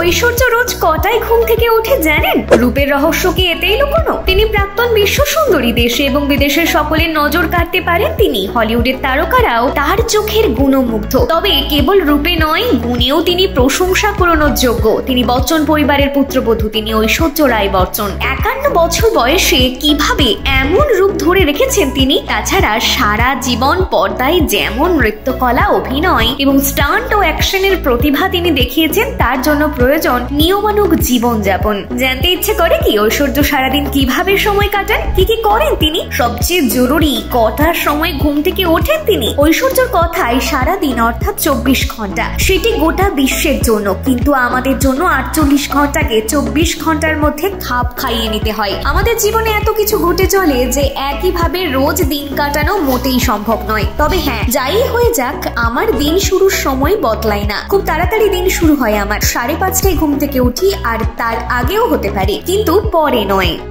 ঐশ্বর্য রোজ কটায় ঘুম থেকে ওঠে জানেন? রূপের রহস্য কি এতেই লুকোনো? তিনি প্রাক্তন বিশ্ব সুন্দরী, দেশে এবং বিদেশের সকলের নজর কাটতে পারেন তিনি। হলিউডের তারকারাও তার চোখের গুণমুগ্ধ। তবে কেবল রূপে নয়, গুণেও তিনি প্রশংসা কুড়ানোর যোগ্য। তিনি বচ্চন পরিবারের পুত্রবধূ, তিনি ঐশ্বর্য রায় বচ্চন। 51 বছর বয়সে কিভাবে এমন রূপ ধরে রেখেছেন তিনি। তাছাড়া সারা জীবন পর্দায় যেমন নৃত্যকলা, অভিনয় এবং স্টান্ট ও অ্যাকশনের প্রতিভা তিনি দেখিয়েছেন, তার জন্য প্রয়োজন নিয়মানুগ জীবনযাপন। জানতে ইচ্ছে করে কি ঐশ্বর্য সারাদিন কিভাবে সময় কাটান, কি কি করেন তিনি? সবচেয়ে জরুরি, কটার সময় ঘুম থেকে ওঠেন তিনি? ঐশ্বর্যর কথায় সারাদিন অর্থাৎ 24 ঘন্টা, সেটি গোটা বিশ্বের জন্য, কিন্তু আমাদের জন্য 48 ঘন্টাকে 24 ঘন্টার মধ্যে খাপ খাইয়ে নিতে হয়। আমাদের জীবনে এত কিছু ঘটে চলে যে একইভাবে রোজ দিন কাটানো মোটেই সম্ভব নয়। তবে হ্যাঁ, যাই হয়ে যাক, আমার দিন শুরুর সময় বদলায় না। খুব তাড়াতাড়ি দিন শুরু হয় আমার। 5:30টায় ঘুম থেকে উঠি, আর তার আগেও হতে পারে, কিন্তু পরে নয়।